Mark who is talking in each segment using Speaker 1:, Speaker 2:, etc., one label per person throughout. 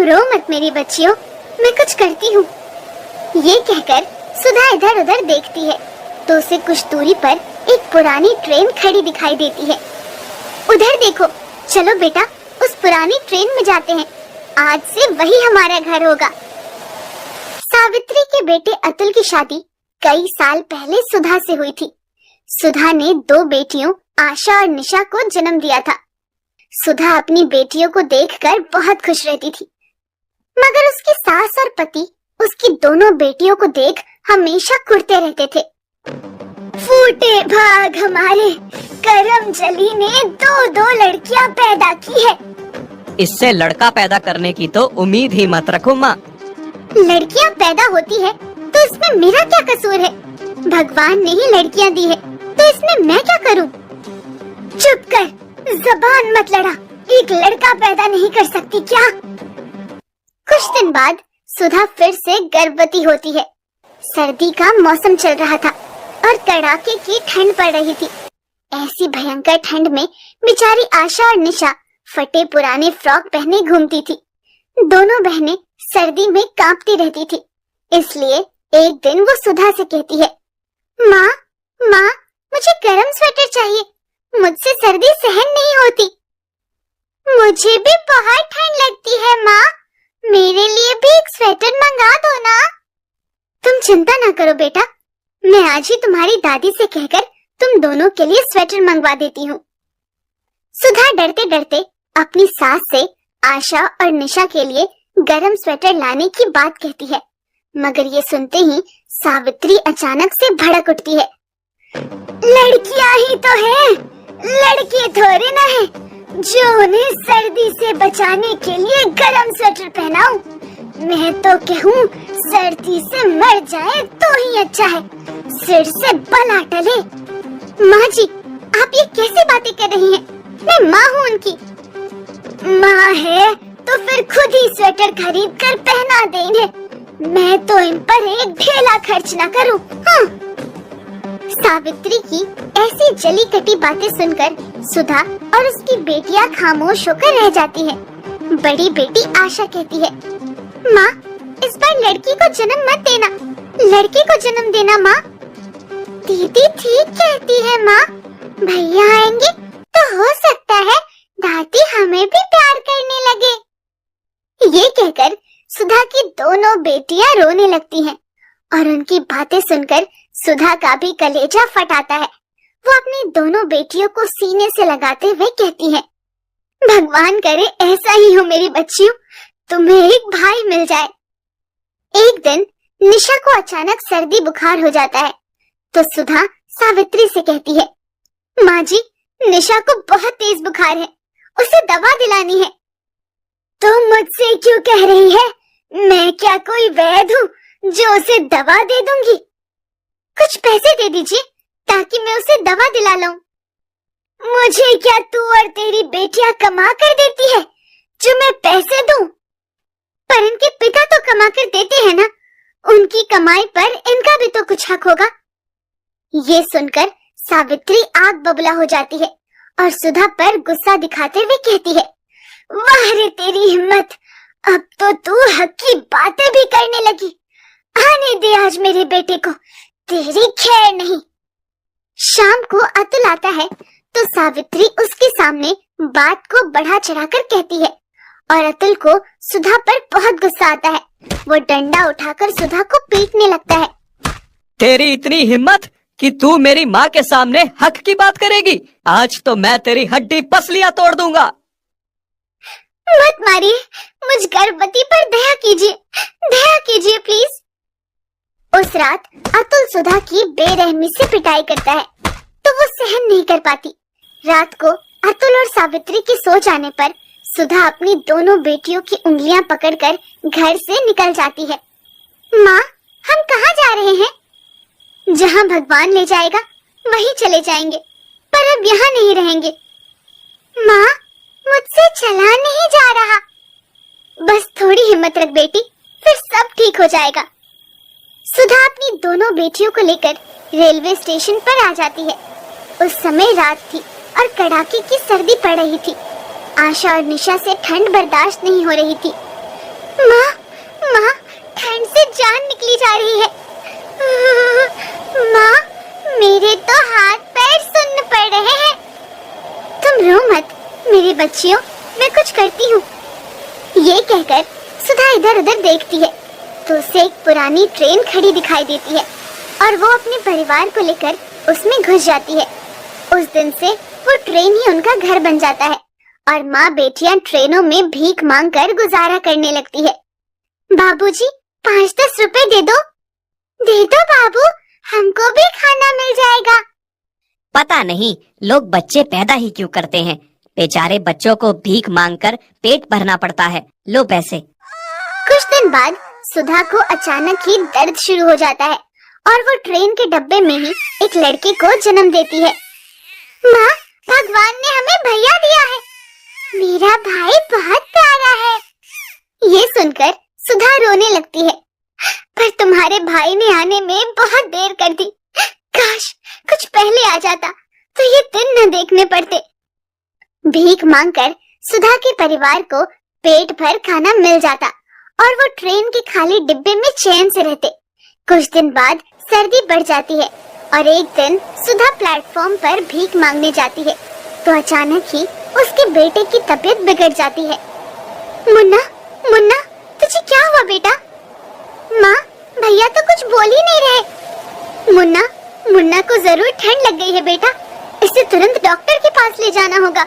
Speaker 1: रो मत मेरी बच्चियों, मैं कुछ करती हूँ। ये कहकर सुधा इधर उधर देखती है तो उसे कुछ दूरी पर एक पुरानी ट्रेन खड़ी दिखाई देती है। उधर देखो, चलो बेटा उस पुरानी ट्रेन में जाते हैं, आज से वही हमारा घर होगा। सावित्री के बेटे अतुल की शादी कई साल पहले सुधा से हुई थी। सुधा ने 2 बेटियों आशा और निशा को जन्म दिया था। सुधा अपनी बेटियों को देखकर बहुत खुश रहती थी, मगर उसकी सास और पति उसकी दोनों बेटियों को देख हमेशा कुढ़ते रहते थे। फूटे भाग हमारे, करमजली ने 2 लड़कियां पैदा की है।
Speaker 2: इससे लड़का पैदा करने की तो उम्मीद ही मत रखो माँ।
Speaker 1: लड़कियां पैदा होती है तो इसमें मेरा क्या कसूर है? भगवान ने ही लड़कियां दी है तो इसमें मैं क्या करूं? चुप कर, ज़बान मत लड़ा, एक लड़का पैदा नहीं कर सकती क्या? कुछ दिन बाद सुधा फिर से गर्भवती होती है। सर्दी का मौसम चल रहा था और कड़ाके की ठंड पड़ रही थी। ऐसी भयंकर ठंड में बेचारी आशा और निशा फटे पुराने फ्रॉक पहने घूमती थी। दोनों बहनें सर्दी में कांपती रहती थी। इसलिए एक दिन वो सुधा से कहती है, माँ माँ मुझे गर्म स्वेटर चाहिए, मुझसे सर्दी सहन नहीं होती। मुझे भी बहुत ठंड लगती है माँ, मेरे लिए भी एक स्वेटर मंगा दो ना। तुम चिंता ना करो बेटा, मैं आज ही तुम्हारी दादी से कहकर तुम दोनों के लिए स्वेटर मंगवा देती हूँ। सुधा डरते डरते अपनी सास से आशा और निशा के लिए गरम स्वेटर लाने की बात कहती है, मगर ये सुनते ही सावित्री अचानक से भड़क उठती है। लड़कियां ही तो हैं, लड़के थोड़े ना है जो उन्हें सर्दी से बचाने के लिए गरम स्वेटर पहनाऊं। मैं तो कहूँ सर्दी से मर जाए तो ही अच्छा है, सिर से बला टले। माँ जी, आप ये कैसी बातें कर रही हैं? मैं माँ हूँ उनकी। माँ है तो फिर खुद ही स्वेटर खरीद कर पहना दे इन्हें, मैं तो इन पर एक ढेला खर्च न करूँ। हाँ। सावित्री की ऐसी जली कटी बातें सुनकर सुधा और उसकी बेटियां खामोश होकर रह जाती हैं। बड़ी बेटी आशा कहती है, माँ इस बार लड़की को जन्म मत देना, लड़के को जन्म देना माँ। दीदी ठीक कहती है माँ, भैया आएंगे तो हो सकता है दादी हमें भी प्यार करने लगे। ये कहकर सुधा की दोनों बेटियां रोने लगती हैं और उनकी बातें सुनकर सुधा का भी कलेजा फटाता है। वो अपनी दोनों बेटियों को सीने से लगाते हुए कहती है, भगवान करे ऐसा ही हो मेरी बच्चियों, तुम्हें एक भाई मिल जाए। एक दिन निशा को अचानक सर्दी बुखार हो जाता है तो सुधा सावित्री से कहती है, माँ जी निशा को बहुत तेज बुखार है, उसे दवा दिलानी है। तुम मुझसे क्यों कह रही है? मैं क्या कोई वैद्य हूँ जो उसे दवा दे दूंगी? कुछ पैसे दे दीजिए ताकि मैं उसे दवा दिला लूं। मुझे क्या तू और तेरी बेटियां कमा कर देती है जो मैं पैसे दूं? पर इनके पिता तो कमा कर देते हैं ना, उनकी कमाई पर इनका भी तो कुछ हक होगा। ये सुनकर सावित्री आग बबूला हो जाती है और सुधा पर गुस्सा दिखाते हुए कहती है, वाह रे तेरी हिम्मत, अब तो तू हक की बातें भी करने लगी। आने दे आज मेरे बेटे को, तेरी खैर नहीं। शाम को अतुल आता है तो सावित्री उसके सामने बात को बढ़ा चढ़ाकर कहती है और अतुल को सुधा पर बहुत गुस्सा आता है। वो डंडा उठाकर सुधा को पीटने लगता है।
Speaker 2: तेरी इतनी हिम्मत कि तू मेरी माँ के सामने हक की बात करेगी? आज तो मैं तेरी हड्डी पसलियां तोड़ दूंगा।
Speaker 1: मत मारिए, मुझ गर्भवती पर दया कीजिए प्लीज। उस रात अतुल सुधा की बेरहमी से पिटाई करता है तो वो सहन नहीं कर पाती। रात को अतुल और सावित्री के सो जाने पर सुधा अपनी दोनों बेटियों की उंगलियां पकड़कर घर से निकल जाती है। माँ हम कहाँ जा रहे हैं? जहाँ भगवान ले जाएगा वहीं चले जाएंगे, पर अब यहाँ नहीं रहेंगे। माँ मुझसे चला नहीं जा रहा। बस थोड़ी हिम्मत रख बेटी, फिर सब ठीक हो जाएगा। सुधा अपनी दोनों बेटियों को लेकर रेलवे स्टेशन पर आ जाती है। उस समय रात थी और कड़ाके की सर्दी पड़ रही थी। आशा और निशा से ठंड बर्दाश्त नहीं हो रही थी। माँ, माँ, ठंड से जान निकली जा रही है। माँ, मेरे तो हाथ पैर सुन्न पड़ रहे हैं। तुम रो मत मेरी बच्चियों, मैं कुछ करती हूँ। ये कहकर सुधा इधर उधर देखती है तो उसे एक पुरानी ट्रेन खड़ी दिखाई देती है और वो अपने परिवार को लेकर उसमें घुस जाती है। उस दिन से वो ट्रेन ही उनका घर बन जाता है और माँ बेटियां ट्रेनों में भीख मांगकर गुजारा करने लगती है। बाबूजी, 5-10 रुपए दे दो। दे दो बाबू, हमको भी खाना मिल जाएगा।
Speaker 3: पता नहीं लोग बच्चे पैदा ही क्यों करते हैं। बेचारे बच्चों को भीख मांगकर पेट भरना पड़ता है। लो पैसे।
Speaker 1: कुछ दिन बाद सुधा को अचानक ही दर्द शुरू हो जाता है और वो ट्रेन के डब्बे में ही एक लड़के को जन्म देती है। माँ, भगवान ने हमें भैया दिया है। मेरा भाई बहुत प्यारा है। ये सुनकर सुधा रोने लगती है। पर तुम्हारे भाई ने आने में बहुत देर कर दी। काश कुछ पहले आ जाता तो ये दिन न देखने पड़ते। भीख मांगकर सुधा के परिवार को पेट भर खाना मिल जाता और वो ट्रेन के खाली डिब्बे में चैन से रहते। कुछ दिन बाद सर्दी बढ़ जाती है और एक दिन सुधा प्लेटफॉर्म पर भीख मांगने जाती है तो अचानक ही उसके बेटे की तबीयत बिगड़ जाती है। मुन्ना, मुन्ना, तुझे क्या हुआ बेटा? माँ, भैया तो कुछ बोल ही नहीं रहे। मुन्ना, मुन्ना को जरूर ठंड लग गई है बेटा, इसे तुरंत डॉक्टर के पास ले जाना होगा।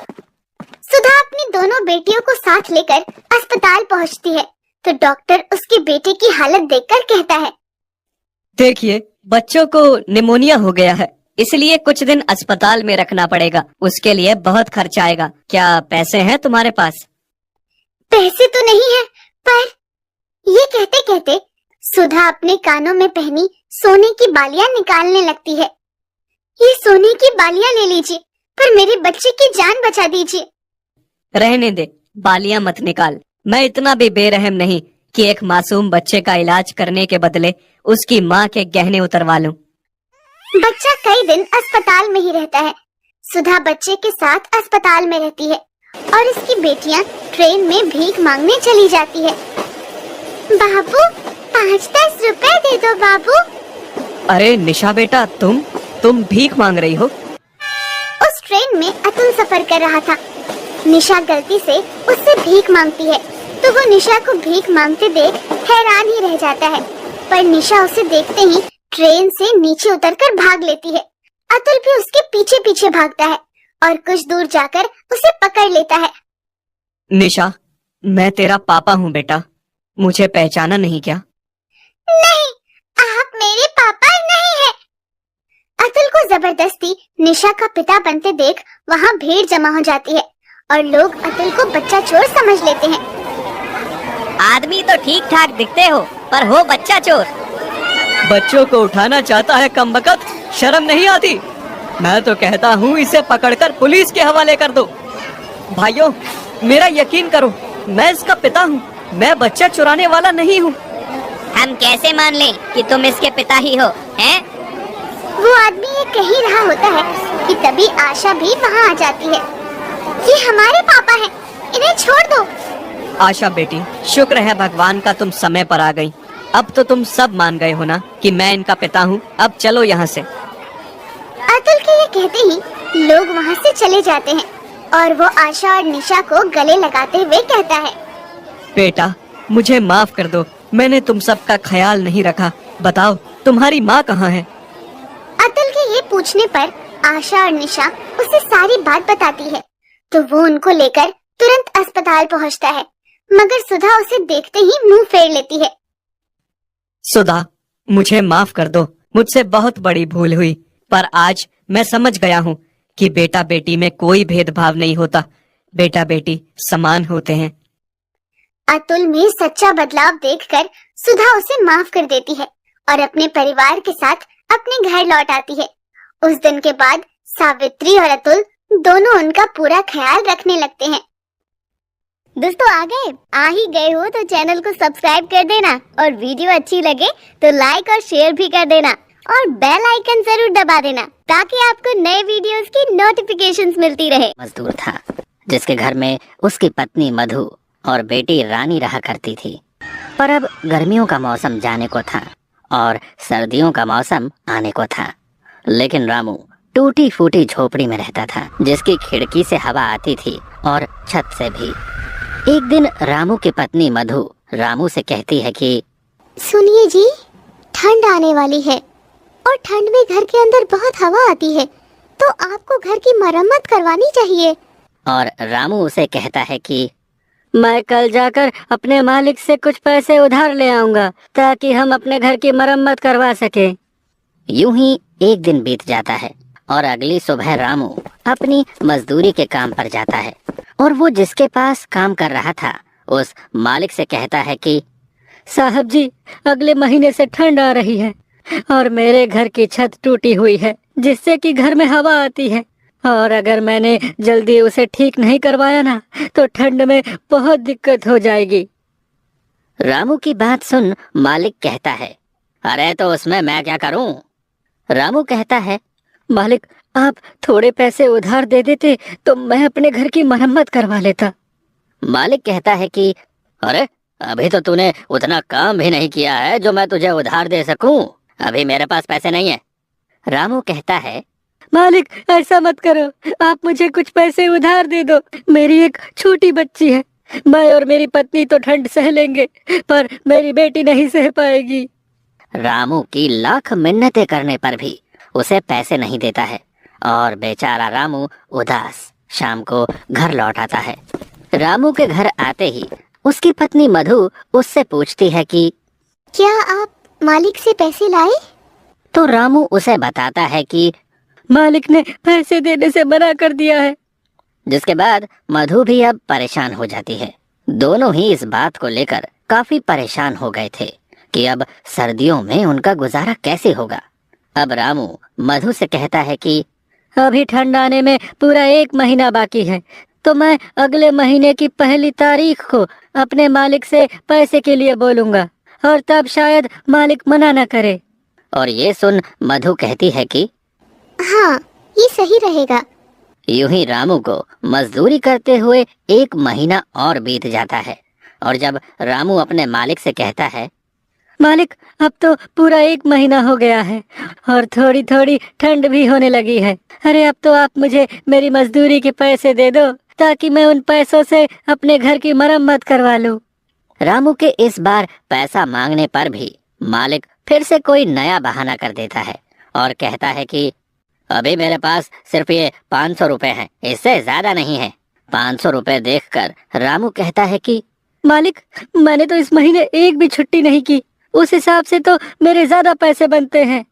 Speaker 1: सुधा अपनी दोनों बेटियों को साथ लेकर अस्पताल पहुंचती है तो डॉक्टर उसके बेटे की हालत देखकर कहता है,
Speaker 2: देखिए, बच्चों को निमोनिया हो गया है, इसलिए कुछ दिन अस्पताल में रखना पड़ेगा। उसके लिए बहुत खर्च आएगा। क्या पैसे हैं तुम्हारे पास?
Speaker 1: पैसे तो नहीं है, पर ये कहते कहते सुधा अपने कानों में पहनी सोने की बालियां निकालने लगती है। ये सोने की बालियां ले लीजिए, पर मेरे बच्चे की जान बचा दीजिए।
Speaker 2: रहने दे, बालियां मत निकाल। मैं इतना भी बेरहम नहीं कि एक मासूम बच्चे का इलाज करने के बदले उसकी माँ के गहने उतरवा लूं।
Speaker 1: बच्चा कई दिन अस्पताल में ही रहता है। सुधा बच्चे के साथ अस्पताल में रहती है और इसकी बेटियां ट्रेन में भीख मांगने चली जाती है। बाबू, 5-10 रुपए दे दो बाबू।
Speaker 2: अरे निशा बेटा, तुम भीख मांग रही हो?
Speaker 1: उस ट्रेन में अतुल सफर कर रहा था। निशा गलती से उससे भीख मांगती है तो वो निशा को भीख मांगते देख हैरान ही रह जाता है, पर निशा उसे देखते ही ट्रेन से नीचे उतरकर भाग लेती है। अतुल भी उसके पीछे पीछे भागता है और कुछ दूर जाकर उसे पकड़ लेता है।
Speaker 2: निशा, मैं तेरा पापा हूँ बेटा, मुझे पहचाना नहीं क्या?
Speaker 1: नहीं, आप मेरे पापा नहीं हैं। अतुल को जबरदस्ती निशा का पिता बनते देख वहाँ भीड़ जमा हो जाती है और लोग अतुल को बच्चा चोर समझ लेते हैं।
Speaker 3: आदमी तो ठीक ठाक दिखते हो, पर हो बच्चा चोर।
Speaker 2: बच्चों को उठाना चाहता है कमबख्त, शर्म नहीं आती? मैं तो कहता हूँ इसे पकड़कर पुलिस के हवाले कर दो। भाइयों, मेरा यकीन करो, मैं इसका पिता हूँ, मैं बच्चा चुराने वाला नहीं हूँ।
Speaker 3: हम कैसे मान लें कि तुम इसके पिता ही हो, हैं?
Speaker 1: वो आदमी ये कह ही रहा होता है कि तभी आशा भी वहाँ आ जाती है। ये हमारे पापा हैं, इन्हें छोड़ दो।
Speaker 2: आशा बेटी, शुक्र है भगवान का तुम समय पर आ गई। अब तो तुम सब मान गए हो ना कि मैं इनका पिता हूँ। अब चलो यहाँ से।
Speaker 1: अतुल के ये कहते ही लोग वहाँ से चले जाते हैं और वो आशा और निशा को गले लगाते हुए कहता है,
Speaker 2: बेटा, मुझे माफ कर दो, मैंने तुम सबका ख्याल नहीं रखा। बताओ, तुम्हारी माँ कहाँ है?
Speaker 1: अतुल के ये पूछने पर आशा और निशा उसे सारी बात बताती है तो वो उनको लेकर तुरंत अस्पताल पहुँचता है, मगर सुधा उसे देखते ही मुंह फेर लेती है।
Speaker 2: सुधा, मुझे माफ कर दो, मुझसे बहुत बड़ी भूल हुई, पर आज मैं समझ गया हूँ कि बेटा बेटी में कोई भेदभाव नहीं होता, बेटा बेटी समान होते हैं।
Speaker 1: अतुल में सच्चा बदलाव देखकर सुधा उसे माफ कर देती है और अपने परिवार के साथ अपने घर लौट आती है। उस दिन के बाद सावित्री और अतुल दोनों उनका पूरा ख्याल रखने लगते हैं। दोस्तों, आ ही गए हो तो चैनल को सब्सक्राइब कर देना और वीडियो अच्छी लगे तो लाइक और शेयर भी कर देना और बेल आइकन जरूर दबा देना ताकि आपको नए वीडियोस की नोटिफिकेशंस मिलती रहे।
Speaker 3: मजदूर था जिसके घर में उसकी पत्नी मधु और बेटी रानी रहा करती थी। पर अब गर्मियों का मौसम जाने को था और सर्दियों का मौसम आने को था। लेकिन रामू टूटी फूटी झोपड़ी में रहता था, जिसकी खिड़की से हवा आती थी और छत से भी। एक दिन रामू की पत्नी मधु रामू से कहती है कि
Speaker 1: सुनिए जी, ठंड आने वाली है और ठंड में घर के अंदर बहुत हवा आती है, तो आपको घर की मरम्मत करवानी चाहिए।
Speaker 3: और रामू उसे कहता है कि मैं कल जाकर अपने मालिक से कुछ पैसे उधार ले आऊंगा ताकि हम अपने घर की मरम्मत करवा सके। यूं ही एक दिन बीत जाता है और अगली सुबह रामू अपनी मजदूरी के काम पर जाता है और वो जिसके पास काम कर रहा था उस मालिक से कहता है कि साहब जी, अगले महीने से ठंड आ रही है और मेरे घर की छत टूटी हुई है, जिससे कि घर में हवा आती है, और अगर मैंने जल्दी उसे ठीक नहीं करवाया ना तो ठंड में बहुत दिक्कत हो जाएगी। रामू की बात सुन मालिक कहता है, अरे तो उसमें मैं क्या करूं? रामू कहता है, मालिक आप थोड़े पैसे उधार दे देते तो मैं अपने घर की मरम्मत करवा लेता। मालिक कहता है कि अरे अभी तो तूने उतना काम भी नहीं किया है जो मैं तुझे उधार दे सकूं, अभी मेरे पास पैसे नहीं है। रामू कहता है, मालिक ऐसा मत करो, आप मुझे कुछ पैसे उधार दे दो, मेरी एक छोटी बच्ची है, मैं और मेरी पत्नी तो ठंड सह लेंगे पर मेरी बेटी नहीं सह पाएगी। रामू की लाख मिन्नतें करने पर भी उसे पैसे नहीं देता है और बेचारा रामू उदास शाम को घर लौट आता है। रामू के घर आते ही उसकी पत्नी मधु उससे पूछती है कि
Speaker 1: क्या आप मालिक से पैसे लाए?
Speaker 3: तो रामू उसे बताता है कि मालिक ने पैसे देने से मना कर दिया है। जिसके बाद मधु भी अब परेशान हो जाती है। दोनों ही इस बात को लेकर काफी परेशान हो गए थे कि अब सर्दियों में उनका गुजारा कैसे होगा। अब रामू मधु से कहता है कि अभी ठंड आने में पूरा 1 महीना बाकी है, तो मैं अगले महीने की 1 तारीख को अपने मालिक से पैसे के लिए बोलूंगा और तब शायद मालिक मना न करे। और ये सुन मधु कहती है कि
Speaker 1: हाँ, ये सही रहेगा।
Speaker 3: यूं ही रामू को मजदूरी करते हुए 1 महीना और बीत जाता है और जब रामू अपने मालिक से कहता है, मालिक अब तो पूरा 1 महीना हो गया है और थोड़ी थोड़ी ठंड भी होने लगी है, अरे अब तो आप मुझे मेरी मजदूरी के पैसे दे दो ताकि मैं उन पैसों से अपने घर की मरम्मत करवा लूं। रामू के इस बार पैसा मांगने पर भी मालिक फिर से कोई नया बहाना कर देता है और कहता है कि अभी मेरे पास सिर्फ ये 500 रुपए हैं, इससे ज्यादा नहीं है। 500 रुपए देखकर रामू कहता है कि मालिक मैंने तो इस महीने एक भी छुट्टी नहीं की, उस हिसाब से तो मेरे ज्यादा पैसे बनते हैं।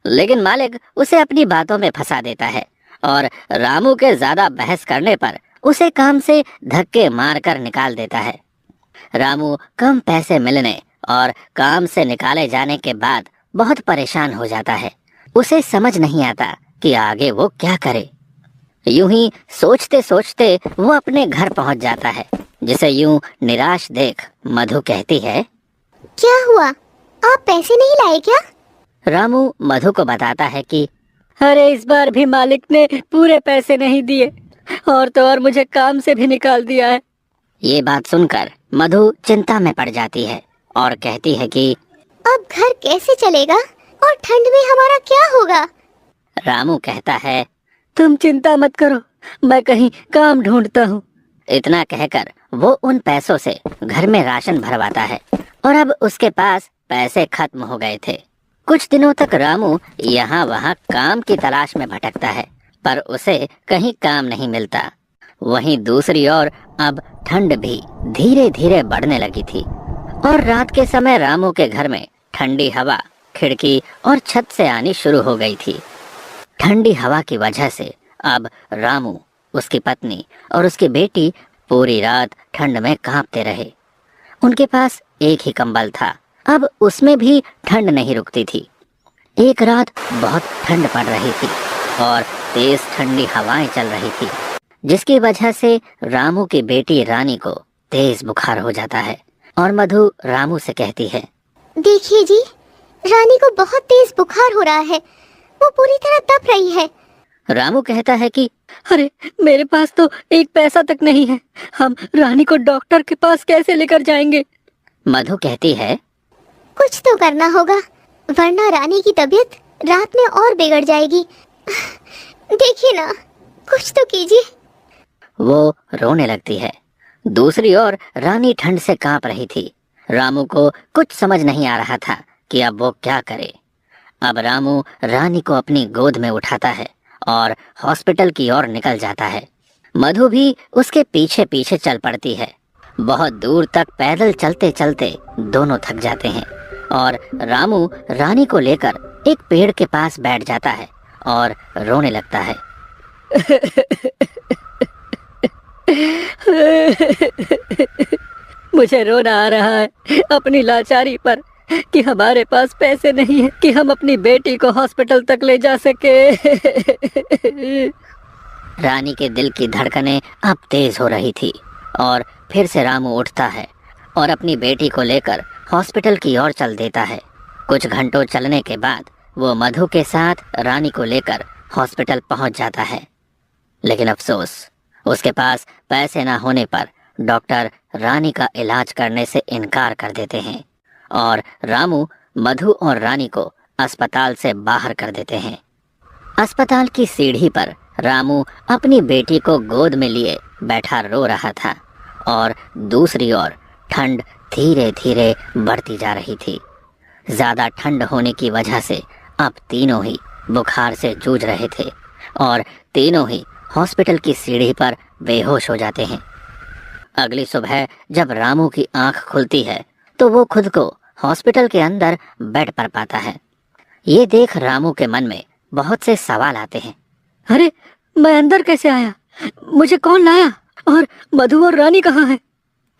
Speaker 3: लेकिन मालिक उसे अपनी बातों में फंसा देता है और रामू के ज्यादा बहस करने पर उसे काम से धक्के मारकर निकाल देता है। रामू कम पैसे मिलने और काम से निकाले जाने के बाद बहुत परेशान हो जाता है। उसे समझ नहीं आता कि आगे वो क्या करे। यूं ही सोचते सोचते वो अपने घर पहुंच जाता है, जिसे यूं निराश देख मधु कहती है,
Speaker 1: क्या हुआ, आप पैसे नहीं लाए क्या?
Speaker 3: रामू मधु को बताता है कि अरे इस बार भी मालिक ने पूरे पैसे नहीं दिए और तो और मुझे काम से भी निकाल दिया है। ये बात सुनकर मधु चिंता में पड़ जाती है और कहती है कि
Speaker 1: अब घर कैसे चलेगा और ठंड में हमारा क्या होगा?
Speaker 3: रामू कहता है, तुम चिंता मत करो, मैं कहीं काम ढूंढता हूँ। इतना कहकर वो उन पैसों से घर में राशन भरवाता है और अब उसके पास पैसे खत्म हो गए थे। कुछ दिनों तक रामू यहाँ वहाँ काम की तलाश में भटकता है पर उसे कहीं काम नहीं मिलता। वहीं दूसरी ओर अब ठंड भी धीरे धीरे बढ़ने लगी थी और रात के समय रामू के घर में ठंडी हवा खिड़की और छत से आनी शुरू हो गई थी। ठंडी हवा की वजह से अब रामू, उसकी पत्नी और उसकी बेटी पूरी रात ठंड में कांपते रहे। उनके पास एक ही कंबल था, अब उसमें भी ठंड नहीं रुकती थी। एक रात बहुत ठंड पड़ रही थी और तेज ठंडी हवाएं चल रही थी, जिसकी वजह से रामू की बेटी रानी को तेज बुखार हो जाता है और मधु रामू से कहती है,
Speaker 1: देखिए जी, रानी को बहुत तेज बुखार हो रहा है, वो पूरी तरह तप रही है।
Speaker 3: रामू कहता है कि अरे मेरे पास तो 1 पैसा तक नहीं है, हम रानी को डॉक्टर के पास कैसे लेकर जाएंगे? मधु कहती है,
Speaker 1: कुछ तो करना होगा, वरना रानी की तबीयत रात में और बिगड़ जाएगी। देखिए ना, कुछ तो कीजिए।
Speaker 3: वो रोने लगती है। दूसरी ओर रानी ठंड से कांप रही थी। रामू को कुछ समझ नहीं आ रहा था कि अब वो क्या करे। अब रामू रानी को अपनी गोद में उठाता है और हॉस्पिटल की ओर निकल जाता है। मधु भी उसके पीछे पीछे चल पड़ती है। बहुत दूर तक पैदल चलते चलते दोनों थक जाते हैं और रामू रानी को लेकर एक पेड़ के पास बैठ जाता है और रोने लगता है। मुझे रोना आ रहा है अपनी लाचारी पर कि हमारे पास पैसे नहीं है कि हम अपनी बेटी को हॉस्पिटल तक ले जा सके। रानी के दिल की धड़कनें अब तेज हो रही थी और फिर से रामू उठता है और अपनी बेटी को लेकर हॉस्पिटल की ओर चल देता है। कुछ घंटों चलने के बाद वो मधु के साथ रानी को लेकर हॉस्पिटल पहुंच जाता है। लेकिन अफसोस, उसके पास पैसे ना होने पर डॉक्टर रानी का इलाज करने से इनकार कर देते हैं और रामू मधु और रानी को अस्पताल से बाहर कर देते हैं। अस्पताल की सीढ़ी पर रामू अपनी बेटी को गोद में लिए बैठा रो रहा था और दूसरी ओर ठंड धीरे धीरे बढ़ती जा रही थी। ज्यादा ठंड होने की वजह से अब तीनों ही बुखार से जूझ रहे थे और तीनों ही हॉस्पिटल की सीढ़ी पर बेहोश हो जाते हैं। अगली सुबह जब रामू की आंख खुलती है तो वो खुद को हॉस्पिटल के अंदर बेड पर पाता है। ये देख रामू के मन में बहुत से सवाल आते हैं। अरे, मैं अंदर कैसे आया? मुझे कौन लाया? और मधु और रानी कहाँ है?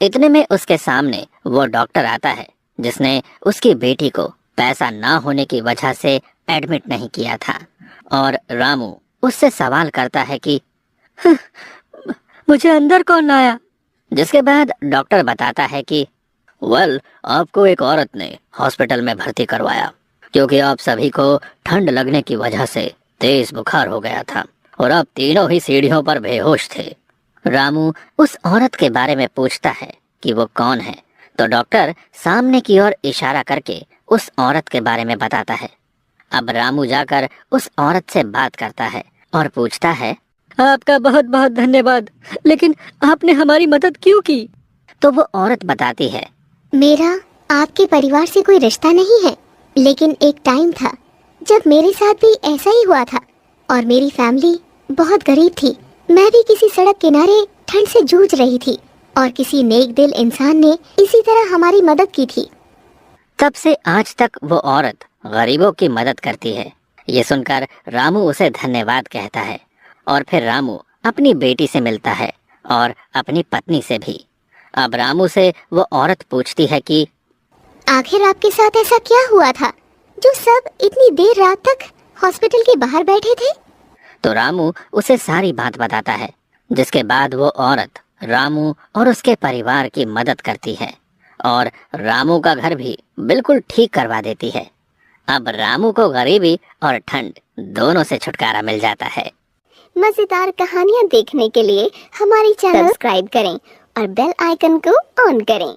Speaker 3: इतने में उसके सामने वो डॉक्टर आता है जिसने उसकी बेटी को पैसा ना होने की वजह से एडमिट नहीं किया था और रामू उससे सवाल करता है कि मुझे अंदर कौन लाया? जिसके बाद डॉक्टर बताता है कि आपको एक औरत ने हॉस्पिटल में भर्ती करवाया क्योंकि आप सभी को ठंड लगने की वजह से तेज बुखार हो गया था और आप तीनों ही सीढ़ियों पर बेहोश थे। रामू उस औरत के बारे में पूछता है कि वो कौन है, तो डॉक्टर सामने की ओर इशारा करके उस औरत के बारे में बताता है। अब रामू जाकर उस औरत से बात करता है और पूछता है, आपका बहुत बहुत धन्यवाद, लेकिन आपने हमारी मदद क्यों की? तो वो औरत बताती है,
Speaker 1: मेरा आपके परिवार से कोई रिश्ता नहीं है, लेकिन एक टाइम था जब मेरे साथ भी ऐसा ही हुआ था और मेरी फैमिली बहुत गरीब थी। मैं भी किसी सड़क किनारे ठंड से जूझ रही थी और किसी नेक दिल इंसान ने इसी तरह हमारी मदद की थी।
Speaker 3: तब से आज तक वो औरत गरीबों की मदद करती है। ये सुनकर रामू उसे धन्यवाद कहता है और फिर रामू अपनी बेटी से मिलता है और अपनी पत्नी से भी। अब रामू से वो औरत पूछती है कि
Speaker 1: आखिर आपके साथ ऐसा क्या हुआ था जो सब इतनी देर रात तक हॉस्पिटल के बाहर बैठे थे?
Speaker 3: तो रामू उसे सारी बात बताता है, जिसके बाद वो औरत रामू और उसके परिवार की मदद करती है और रामू का घर भी बिल्कुल ठीक करवा देती है। अब रामू को गरीबी और ठंड दोनों से छुटकारा मिल जाता है।
Speaker 1: मजेदार कहानियाँ देखने के लिए हमारे चैनल सब्सक्राइब करें और बेल आइकन को ऑन करें।